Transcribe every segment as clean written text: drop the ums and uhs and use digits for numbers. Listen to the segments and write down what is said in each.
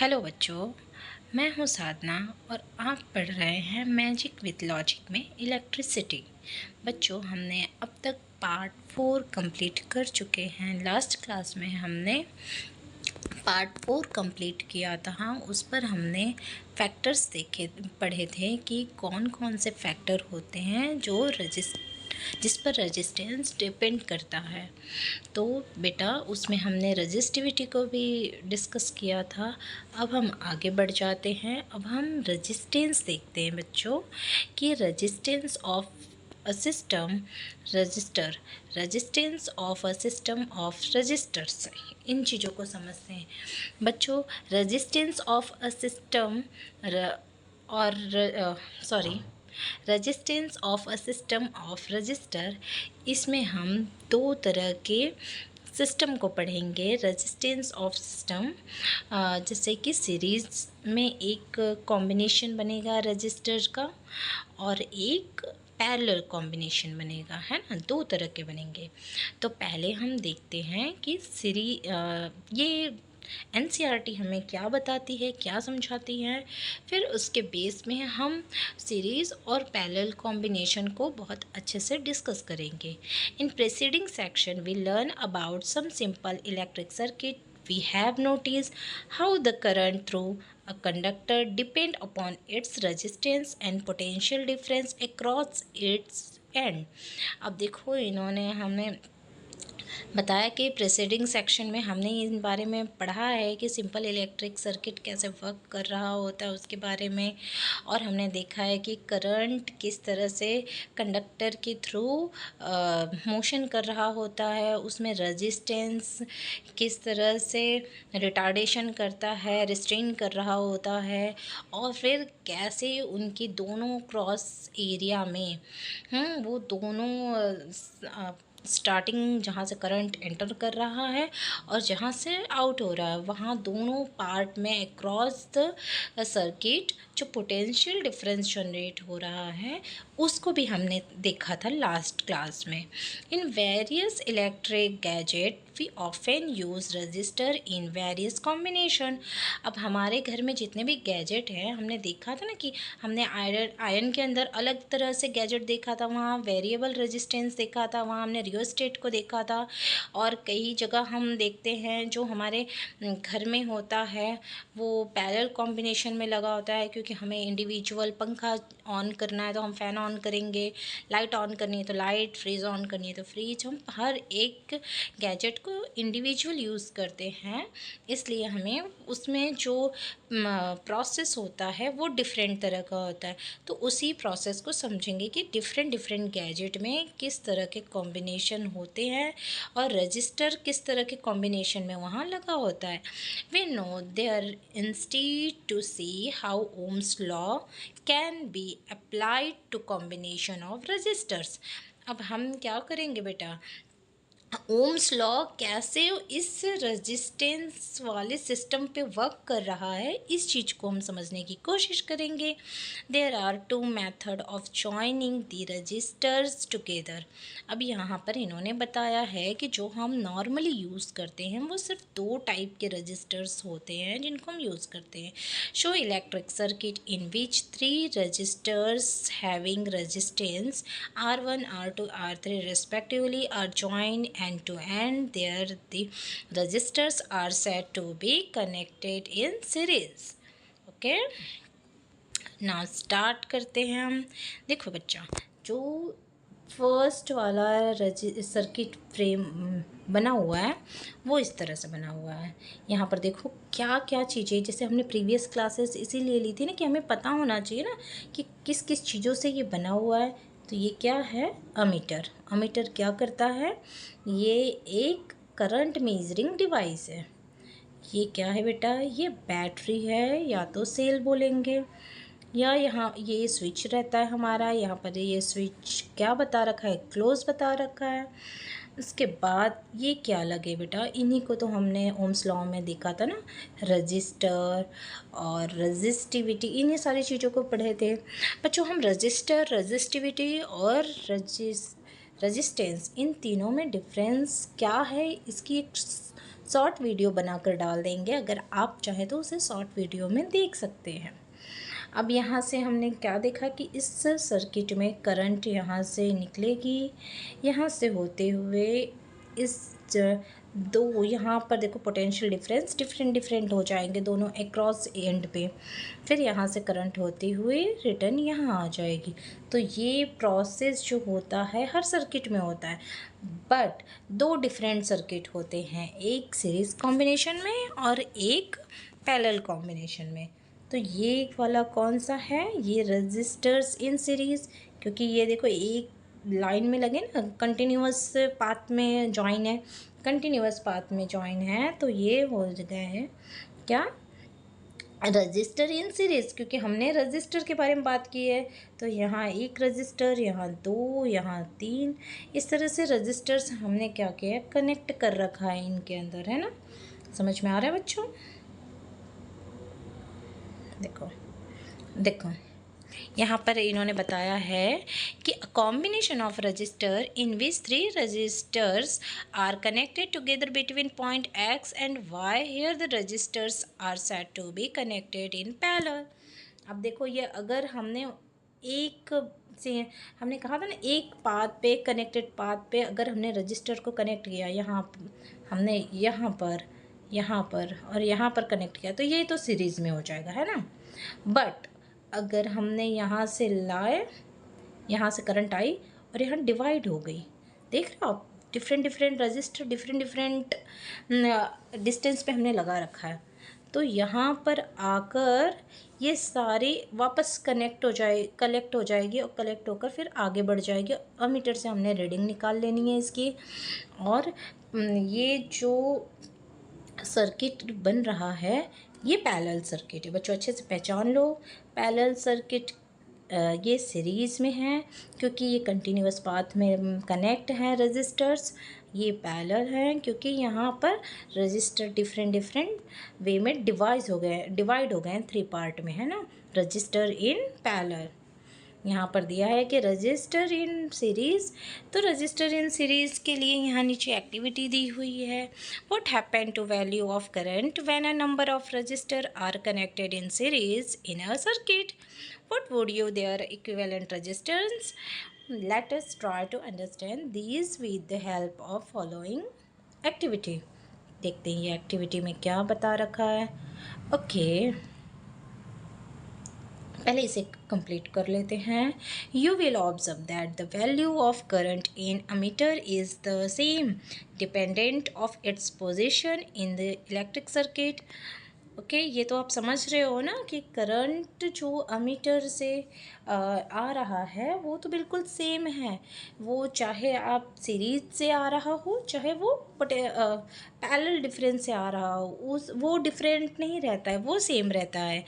Hello बच्चों, मैं हूँ साधना और आप पढ़ रहे हैं मैजिक विद लॉजिक में इलेक्ट्रिसिटी। बच्चों, हमने अब तक पार्ट 4 कंप्लीट कर चुके हैं। लास्ट क्लास में हमने पार्ट 4 कंप्लीट किया था। उस पर हमने फैक्टर्स पढ़े थे कि कौन कौन से फैक्टर होते हैं जो जिस पर रेजिस्टेंस डिपेंड करता है। तो बेटा, उसमें हमने रजिस्टिविटी को भी डिस्कस किया था। अब हम आगे बढ़ जाते हैं। अब हम रेजिस्टेंस देखते हैं बच्चों कि resistance of a system register resistance of a system of registers, इन चीज़ों को समझते हैं बच्चों। रेजिस्टेंस ऑफ अ सिस्टम और sorry resistance of a system of register, इसमें हम दो तरह के सिस्टम को पढ़ेंगे। रेजिस्टेंस ऑफ सिस्टम, जैसे कि सीरीज़ में एक कॉम्बिनेशन बनेगा रजिस्टर का और एक पैरेलल कॉम्बिनेशन बनेगा, है ना। दो तरह के बनेंगे। तो पहले हम देखते हैं कि ये एनसीईआरटी हमें क्या बताती है, क्या समझाती है। फिर उसके बेस में हम सीरीज़ और पैरेलल कॉम्बिनेशन को बहुत अच्छे से डिस्कस करेंगे। In preceding section we learn about some simple electric circuit. We have noticed how the current through a conductor depend upon its resistance and potential difference across its end. अब देखो, इन्होंने हमें बताया कि प्रेसीडिंग सेक्शन में हमने इन बारे में पढ़ा है कि सिंपल इलेक्ट्रिक सर्किट कैसे वर्क कर रहा होता है उसके बारे में। और हमने देखा है कि करंट किस तरह से कंडक्टर के थ्रू मोशन कर रहा होता है, उसमें रेजिस्टेंस किस तरह से रिटार्डेशन करता है, रिस्ट्रेन कर रहा होता है, और फिर कैसे उनकी दोनों क्रॉस एरिया में वो दोनों स्टार्टिंग जहाँ से करंट एंटर कर रहा है और जहाँ से आउट हो रहा है, वहाँ दोनों पार्ट में अक्रॉस द सर्किट जो पोटेंशियल डिफरेंस जनरेट हो रहा है उसको भी हमने देखा था लास्ट क्लास में। In various electric gadget we often use resistor in various combination. अब हमारे घर में जितने भी गैजेट हैं, हमने देखा था ना कि हमने आयरन के अंदर अलग तरह से गैजेट देखा था, वहाँ वेरिएबल रेजिस्टेंस देखा था, वहाँ हमने रियोस्टेट को देखा था। और कई जगह हम देखते हैं जो हमारे घर में होता है वो पैरेलल कॉम्बिनेशन में लगा होता है, क्योंकि हमें इंडिविजुअल पंखा ऑन करना है तो हम फ़ैन ऑन करेंगे, लाइट ऑन करनी है तो लाइट, फ्रीज ऑन करनी है तो फ्रीज। हम हर एक गैजेट को इंडिविजुअल यूज़ करते हैं, इसलिए हमें उसमें जो प्रोसेस होता है वो डिफरेंट तरह का होता है। तो उसी प्रोसेस को समझेंगे कि डिफरेंट गैजेट में किस तरह के कॉम्बिनेशन होते हैं और रजिस्टर किस तरह के कॉम्बिनेशन में वहाँ लगा होता है। We know there instead to see how Ohm's law can be applied to combination of resistors. अब हम क्या करेंगे बेटा, ओम्स लॉ कैसे इस रेजिस्टेंस वाले सिस्टम पे वर्क कर रहा है, इस चीज़ को हम समझने की कोशिश करेंगे। There are two method of joining the resistors together. अब यहाँ पर इन्होंने बताया है कि जो हम नॉर्मली यूज़ करते हैं वो सिर्फ दो टाइप के रजिस्टर्स होते हैं जिनको हम यूज़ करते हैं। Show electric circuit in which 3 resistors having resistance R1, R2, R3 respectively are joined end to end. There the resistors are said to be connected in series. Okay, now start करते हैं हम। देखो बच्चा, जो first वाला circuit frame बना हुआ है वो इस तरह से बना हुआ है। यहाँ पर देखो क्या क्या चीज़ें, जैसे हमने प्रीवियस क्लासेस इसीलिए ली थी ना कि हमें पता होना चाहिए ना कि किस किस चीज़ों से ये बना हुआ है। तो ये क्या है, अमीटर। अमीटर क्या करता है, ये एक करंट मेजरिंग डिवाइस है। ये क्या है बेटा, ये बैटरी है या तो सेल बोलेंगे, या यहाँ ये स्विच रहता है हमारा। यहाँ पर ये स्विच क्या बता रखा है, क्लोज बता रखा है। उसके बाद ये क्या लगे बेटा, इन्हीं को तो हमने ओम्स लॉ में देखा था ना, रजिस्टर और रजिस्टिविटी, इन्हीं सारी चीज़ों को पढ़े थे बच्चों हम। रजिस्टर, रजिस्टिविटी और रेजिस्टेंस, इन तीनों में डिफरेंस क्या है, इसकी एक शॉर्ट वीडियो बनाकर डाल देंगे, अगर आप चाहें तो उसे शॉर्ट वीडियो में देख सकते हैं। अब यहाँ से हमने क्या देखा कि इस सर्किट में करंट यहाँ से निकलेगी, यहाँ से होते हुए इस दो यहाँ पर देखो पोटेंशियल डिफरेंस डिफरेंट हो जाएंगे दोनों अक्रॉस एंड पे, फिर यहाँ से करंट होते हुए रिटर्न यहाँ आ जाएगी। तो ये प्रोसेस जो होता है हर सर्किट में होता है, बट दो डिफरेंट सर्किट होते हैं, एक सीरीज़ कॉम्बिनेशन में और एक पैरेलल कॉम्बिनेशन में। तो ये वाला कौन सा है, ये रजिस्टर्स इन सीरीज़, क्योंकि ये देखो एक लाइन में लगे ना, कंटिन्यूअस पाथ में जॉइन है, कंटिन्यूअस पाथ में जॉइन है, तो ये हो गए हैं क्या, रजिस्टर इन सीरीज़, क्योंकि हमने रजिस्टर के बारे में बात की है। तो यहाँ एक रजिस्टर, यहाँ दो, यहाँ तीन, इस तरह से रजिस्टर्स हमने क्या किया है, कनेक्ट कर रखा है इनके अंदर, है ना। समझ में आ रहा है बच्चों। देखो देखो यहाँ पर इन्होंने बताया है कि a combination of resistor in which 3 resistors are connected together between point x and y, here the resistors are said to be connected in parallel. अब देखो ये अगर हमने एक से हमने कहा था ना, एक पाथ पे, कनेक्टेड पाथ पे अगर हमने रजिस्टर को कनेक्ट किया, यहाँ हमने यहाँ पर और यहाँ पर कनेक्ट किया, तो ये तो सीरीज़ में हो जाएगा, है ना। बट अगर हमने यहाँ से लाए, यहाँ से करंट आई और यहाँ डिवाइड हो गई, देख रहे हो आप, डिफरेंट रजिस्टर डिफरेंट डिस्टेंस पे हमने लगा रखा है, तो यहाँ पर आकर ये सारी वापस कलेक्ट हो जाएगी और कलेक्ट होकर फिर आगे बढ़ जाएगी। अमीटर से हमने रीडिंग निकाल लेनी है इसकी। और ये जो सर्किट बन रहा है ये पैरेलल सर्किट है बच्चों, अच्छे से पहचान लो। पैरेलल सर्किट ये सीरीज़ में है क्योंकि ये कंटिन्यूअस पाथ में कनेक्ट है रजिस्टर्स। ये पैरेलल हैं क्योंकि यहाँ पर रजिस्टर डिफरेंट वे में डिवाइड हो गए हैं 3 पार्ट में, है ना। रजिस्टर इन पैरेलल यहाँ पर दिया है कि रजिस्टर इन सीरीज़, तो रजिस्टर इन सीरीज़ के लिए यहाँ नीचे एक्टिविटी दी हुई है। What happen to value of current when a number of resistor are connected in series in a circuit, what would you their equivalent resistance. Let us try to understand these with the help of following activity. देखते हैं ये activity में क्या बता रखा है। Okay, पहले इसे कंप्लीट कर लेते हैं। You will observe that the value of current in ammeter is the same dependent of its position in the electric circuit. Okay, ये तो आप समझ रहे हो ना कि करंट जो अमीटर से आ रहा है वो तो बिल्कुल सेम है, वो चाहे आप सीरीज से आ रहा हो चाहे वो पैरेलल डिफरेंस से आ रहा हो, वो डिफरेंट नहीं रहता है, वो सेम रहता है।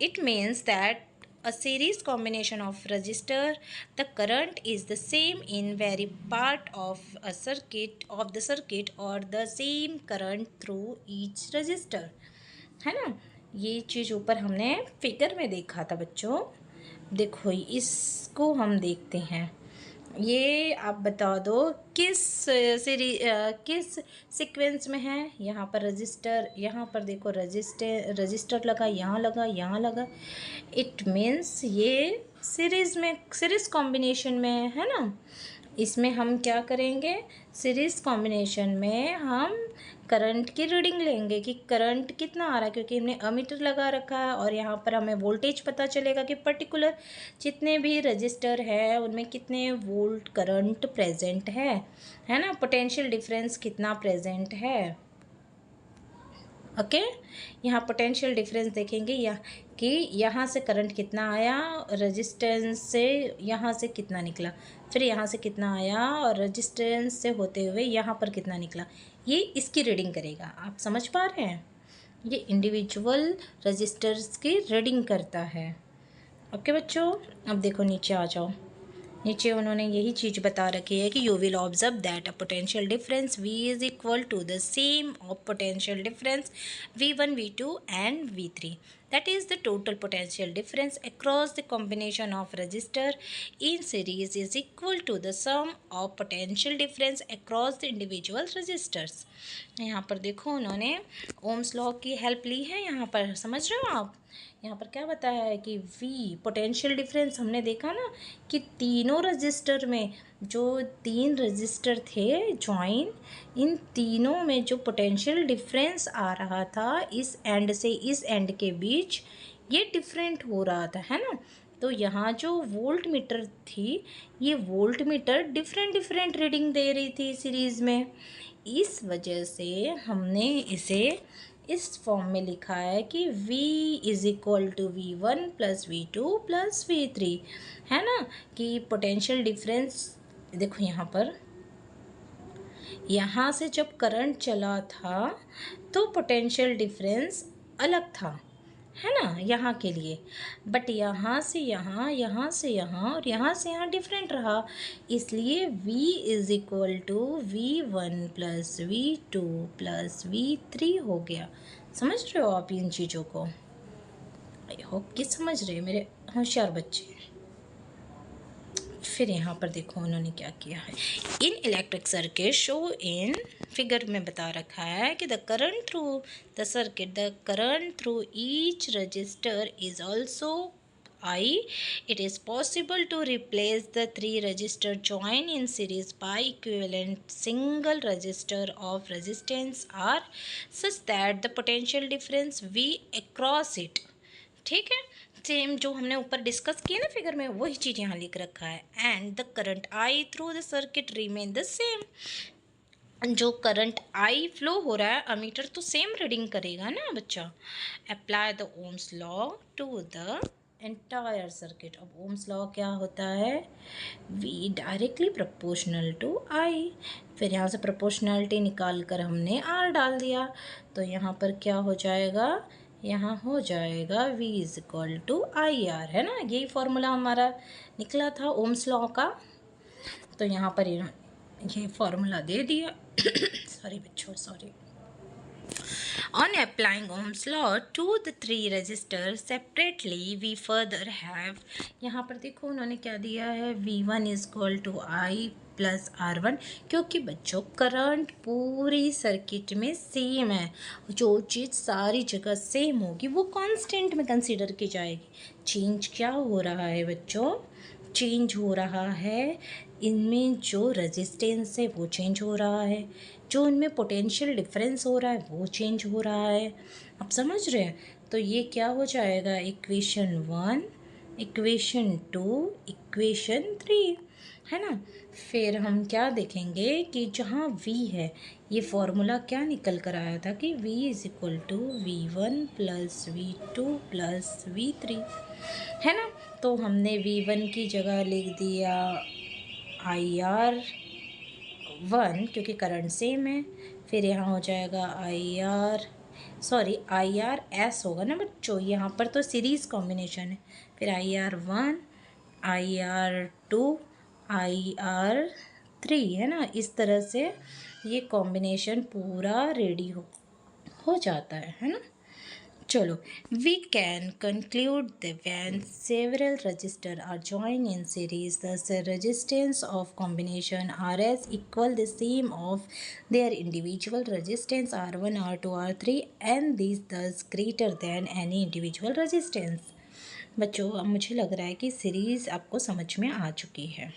It means that a series combination of resistor, the current is the same in every part of the circuit or the same current through each resistor, है ना। ये चीज़ ऊपर हमने फिगर में देखा था बच्चों। देखो इसको हम देखते हैं, ये आप बता दो किस सीक्वेंस में है। यहाँ पर रजिस्टर, यहाँ पर देखो रजिस्टर लगा, यहाँ लगा, इट मीन्स ये सीरीज़ कॉम्बिनेशन में है ना। इसमें हम क्या करेंगे, सीरीज़ कॉम्बिनेशन में हम करंट की रीडिंग लेंगे कि करंट कितना आ रहा है, क्योंकि हमने अमीटर लगा रखा है और यहाँ पर हमें वोल्टेज पता चलेगा कि पर्टिकुलर जितने भी रजिस्टर है उनमें कितने वोल्ट करंट प्रेजेंट है ना, पोटेंशियल डिफरेंस कितना प्रेजेंट है। ओके, यहाँ पोटेंशियल डिफरेंस देखेंगे कि यहाँ से करंट कितना आया, रेजिस्टेंस से यहाँ से कितना निकला, फिर यहाँ से कितना आया और रेजिस्टेंस से होते हुए यहाँ पर कितना निकला, ये इसकी रीडिंग करेगा। आप समझ पा रहे हैं, ये इंडिविजुअल रजिस्टर्स की रीडिंग करता है। ओके बच्चों, अब देखो नीचे आ जाओ। नीचे उन्होंने यही चीज़ बता रखी है कि you will observe that a potential difference V is equal to the sum of potential difference V1 V2 and V3। that is the total potential difference across the combination of resistor in series is equal to the sum of potential difference across the individual resistors। यहाँ पर देखो उन्होंने Ohm's law की help ली है, यहाँ पर समझ रहे हो आप। यहाँ पर क्या बताया है कि V पोटेंशियल डिफरेंस हमने देखा ना कि तीनों रजिस्टर में जो 3 रजिस्टर थे जॉइन, इन तीनों में जो पोटेंशियल डिफरेंस आ रहा था इस एंड से इस एंड के बीच, ये डिफरेंट हो रहा था, है ना। तो यहाँ जो वोल्ट मीटर थी, ये वोल्ट मीटर डिफरेंट रीडिंग दे रही थी सीरीज़ में। इस वजह से हमने इसे इस फॉर्म में लिखा है कि V is equal to V1 plus V2 plus V3, है ना। कि पोटेंशियल डिफरेंस देखो यहाँ पर, यहाँ से जब करंट चला था तो पोटेंशियल डिफरेंस अलग था, है ना, यहाँ के लिए। बट यहाँ से यहाँ, यहाँ से यहाँ और यहाँ से यहाँ डिफरेंट रहा, इसलिए V is equal to V1 plus V2 plus V3 हो गया। समझ रहे हो आप इन चीज़ों को? आई होप कि समझ रहे मेरे होशियार बच्चे। फिर यहाँ पर देखो उन्होंने क्या किया है। इन electric circuit show in figure में बता रखा है कि the current through the circuit, the current through each resistor is also I. It is possible to replace the 3 resistor joined in series by equivalent single resistor of resistance R such that the potential difference V across it, ठीक है। Same जो हमने ऊपर discuss किया ना figure में, वही चीज़ यहाँ लिख रखा है। And the current I through the circuit remain the same. जो करंट आई फ्लो हो रहा है, अमीटर तो सेम रीडिंग करेगा ना बच्चा। Apply the Ohm's law to the entire circuit. अब ओम्स लॉ क्या होता है? V directly proportional to I. फिर यहाँ से प्रोपोर्शनलिटी निकाल कर हमने आर डाल दिया, तो यहाँ पर क्या हो जाएगा? यहाँ हो जाएगा V is equal to I R, है ना। यही फॉर्मूला हमारा निकला था ओम्स लॉ का, तो यहाँ पर ये फॉर्मूला दे दिया। सॉरी बच्चों, sorry. On applying Ohm's law to the 3 resistors separately, we further have, यहाँ पर देखो उन्होंने क्या दिया है, V1 is equal to I plus R1, क्योंकि बच्चों करंट पूरी सर्किट में सेम है, जो चीज़ सारी जगह सेम होगी वो कांस्टेंट में कंसीडर की जाएगी। चेंज क्या हो रहा है बच्चों? चेंज हो रहा है इनमें जो रेजिस्टेंस है वो चेंज हो रहा है, जो इनमें पोटेंशियल डिफरेंस हो रहा है वो चेंज हो रहा है। आप समझ रहे हैं? तो ये क्या हो जाएगा? इक्वेशन 1, इक्वेशन 2, इक्वेशन 3, है ना। फिर हम क्या देखेंगे कि जहाँ V है, ये फॉर्मूला क्या निकल कर आया था कि V is equal to V1 plus V2 plus V3, है ना। तो हमने V1 की जगह लिख दिया IR1, क्योंकि करंट सेम है। फिर यहाँ हो जाएगा IRS होगा ना बच्चों, यहाँ पर तो सीरीज़ कॉम्बिनेशन है। फिर IR1, IR2, IR3, है ना। इस तरह से ये कॉम्बिनेशन पूरा रेडी हो जाता है ना। चलो, we can conclude that when several resistors are joined in series, the resistance of combination RS equal the same of their individual resistance R1, R2, R3, and these thus greater than any individual resistance। बच्चों, अब मुझे लग रहा है कि series आपको समझ में आ चुकी है।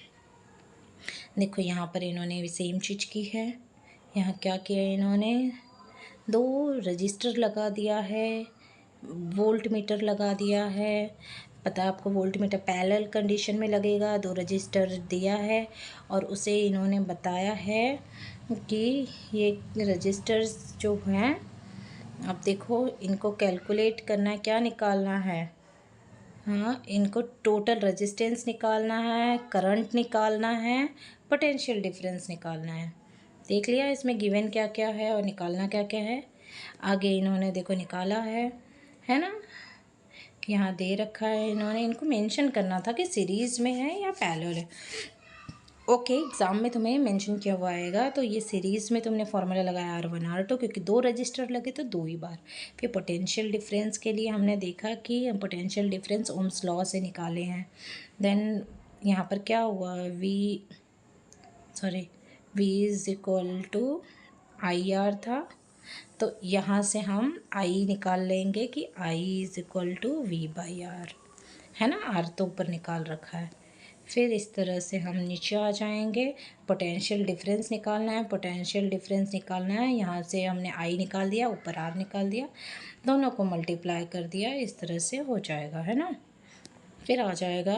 देखो यहाँ पर इन्होंने भी सेम चीज़ की है। यहाँ क्या किया इन्होंने? 2 रजिस्टर लगा दिया है, वोल्ट मीटर लगा दिया है। पता है आपको वोल्ट मीटर पैरेलल कंडीशन में लगेगा। 2 रजिस्टर दिया है और उसे इन्होंने बताया है कि ये रजिस्टर्स जो हैं, अब देखो इनको कैलकुलेट करना है, क्या निकालना है? हाँ, इनको टोटल रेजिस्टेंस निकालना है, करंट निकालना है, पोटेंशियल डिफरेंस निकालना है। देख लिया इसमें गिवन क्या क्या है और निकालना क्या क्या है। आगे इन्होंने देखो निकाला है ना। यहाँ दे रखा है इन्होंने, इनको मेंशन करना था कि सीरीज़ में है या पैरेलल है। ओके, एग्ज़ाम में तुम्हें मेंशन किया हुआ आएगा, तो ये सीरीज़ में तुमने फार्मूला लगाया R1 R2, क्योंकि 2 रजिस्टर लगे तो 2 ही बार। फिर पोटेंशियल डिफरेंस के लिए हमने देखा कि पोटेंशियल डिफरेंस ओम्स लॉ से निकाले हैं। देन यहाँ पर क्या हुआ, V is equal to IR था, तो यहाँ से हम I निकाल लेंगे कि I is equal to V/R, है ना। R तो ऊपर निकाल रखा है। फिर इस तरह से हम नीचे आ जाएंगे, पोटेंशियल डिफरेंस निकालना है, पोटेंशियल डिफरेंस निकालना है। यहाँ से हमने I निकाल दिया, ऊपर R निकाल दिया, दोनों को मल्टीप्लाई कर दिया, इस तरह से हो जाएगा, है ना। फिर आ जाएगा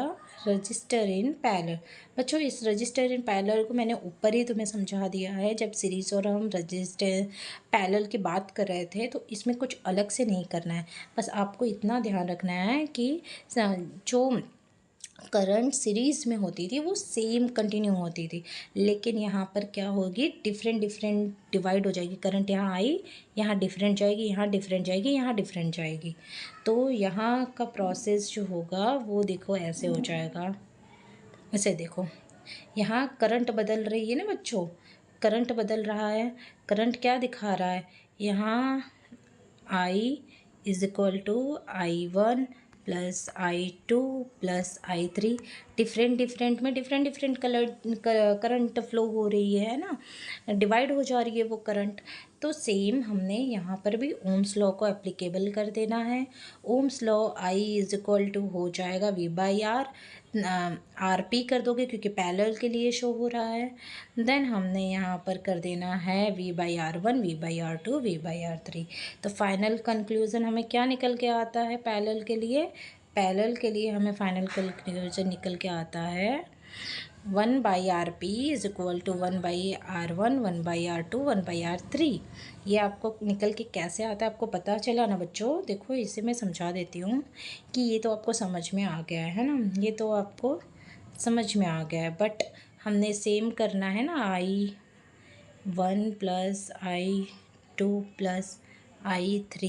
रजिस्टर इन पैरेलल। बच्चों, इस रजिस्टर इन पैरेलल को मैंने ऊपर ही तुम्हें समझा दिया है जब सीरीज़ और हम रजिस्टर पैरेलल की बात कर रहे थे, तो इसमें कुछ अलग से नहीं करना है। बस आपको इतना ध्यान रखना है कि जो करंट सीरीज़ में होती थी वो सेम कंटिन्यू होती थी, लेकिन यहाँ पर क्या होगी, डिफरेंट डिवाइड हो जाएगी। करंट यहाँ आई, यहाँ डिफरेंट जाएगी, यहाँ डिफरेंट जाएगी, यहाँ डिफरेंट जाएगी। तो यहाँ का प्रोसेस जो होगा वो देखो ऐसे हो जाएगा। ऐसे देखो, यहाँ करंट बदल रही है ना बच्चों, करंट बदल रहा है। करंट क्या दिखा रहा है, यहाँ I is equal to I1 plus I2 plus I3। Different में डिफरेंट करंट फ्लो हो रही है ना, डिवाइड हो जा रही है वो करंट। तो सेम हमने यहाँ पर भी ओम्स लॉ को एप्लीकेबल कर देना है। Ohm's law I is equal to हो जाएगा V/R, RP कर दोगे क्योंकि पैरेलल के लिए शो हो रहा है। देन हमने यहाँ पर कर देना है V/R1 V/R2 V/R3। तो फाइनल कंक्लूज़न हमें क्या निकल के आता है पैरेलल के लिए, पैरेलल के लिए हमें फाइनल कंक्लूजन निकल के आता है 1/RP is equal to 1/R1 1/R2 1/R3। ये आपको निकल के कैसे आता है आपको पता चला ना बच्चों। देखो इसे मैं समझा देती हूँ कि ये तो आपको समझ में आ गया है ना, ये तो आपको समझ में आ गया है, बट हमने सेम करना है ना, I1 plus I2 plus I3।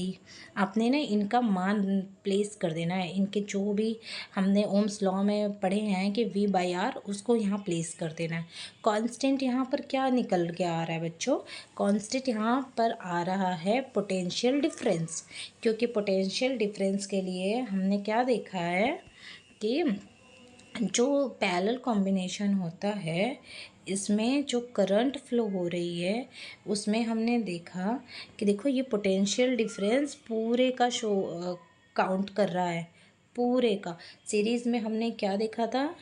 आपने ना इनका मान प्लेस कर देना है, इनके जो भी हमने ओम्स लॉ में पढ़े हैं कि V/R, उसको यहाँ प्लेस कर देना है। कांस्टेंट यहाँ पर क्या निकल के आ रहा है बच्चों, कांस्टेंट यहाँ पर आ रहा है पोटेंशियल डिफरेंस, क्योंकि पोटेंशियल डिफरेंस के लिए हमने क्या देखा है कि जो पैरेलल कॉम्बिनेशन होता है इसमें जो करंट फ्लो हो रही है उसमें हमने देखा कि देखो ये पोटेंशियल डिफरेंस पूरे का शो काउंट कर रहा है, पूरे का। सीरीज़ में हमने क्या देखा था,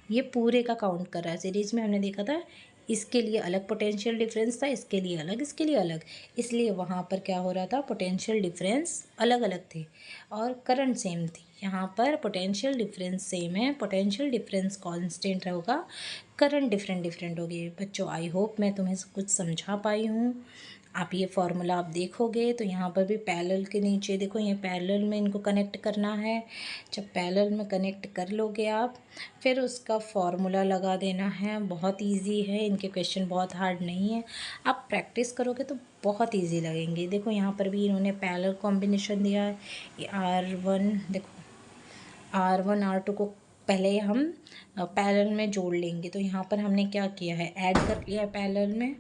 ये पूरे का काउंट कर रहा है। सीरीज़ में हमने देखा था इसके लिए अलग पोटेंशियल डिफरेंस था, इसके लिए अलग, इसके लिए अलग, इसलिए वहाँ पर क्या हो रहा था, पोटेंशियल डिफरेंस अलग अलग थे और करंट सेम थी। यहाँ पर पोटेंशियल डिफरेंस सेम है, पोटेंशियल डिफरेंस कांस्टेंट होगा, करंट डिफरेंट होगी। बच्चों आई होप मैं तुम्हें कुछ समझा पाई हूँ। आप ये फार्मूला आप देखोगे तो यहाँ पर भी पैरेलल के नीचे देखो, ये पैरेलल में इनको कनेक्ट करना है। जब पैरेलल में कनेक्ट कर लोगे आप, फिर उसका फार्मूला लगा देना है। बहुत इजी है, इनके क्वेश्चन बहुत हार्ड नहीं है, आप प्रैक्टिस करोगे तो बहुत इजी लगेंगे। देखो यहाँ पर भी इन्होंने पैरेलल कॉम्बिनेशन दिया है, ये R1, देखो R1 R2 को पहले हम पैरेलल में जोड़ लेंगे। तो यहाँ पर हमने क्या किया है, ऐड कर लिया है पैरेलल में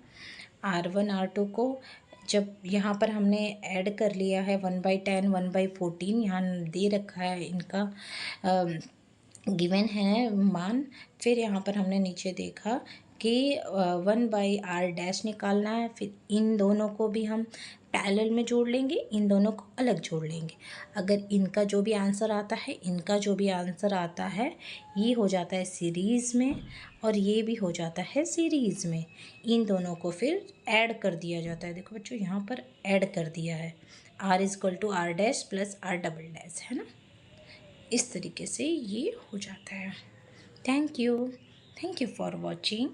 R1 R2 को। जब यहाँ पर हमने ऐड कर लिया है 1/10 1/14 यहाँ दे रखा है इनका गिवन है मान। फिर यहाँ पर हमने नीचे देखा कि 1/R' निकालना है। फिर इन दोनों को भी हम पैरेलल में जोड़ लेंगे, इन दोनों को अलग जोड़ लेंगे। अगर इनका जो भी आंसर आता है, इनका जो भी आंसर आता है, ये हो जाता है सीरीज़ में और ये भी हो जाता है सीरीज़ में। इन दोनों को फिर ऐड कर दिया जाता है। देखो बच्चों यहाँ पर ऐड कर दिया है, R equal to R' plus R", है ना। इस तरीके से ये हो जाता है। Thank you for watching.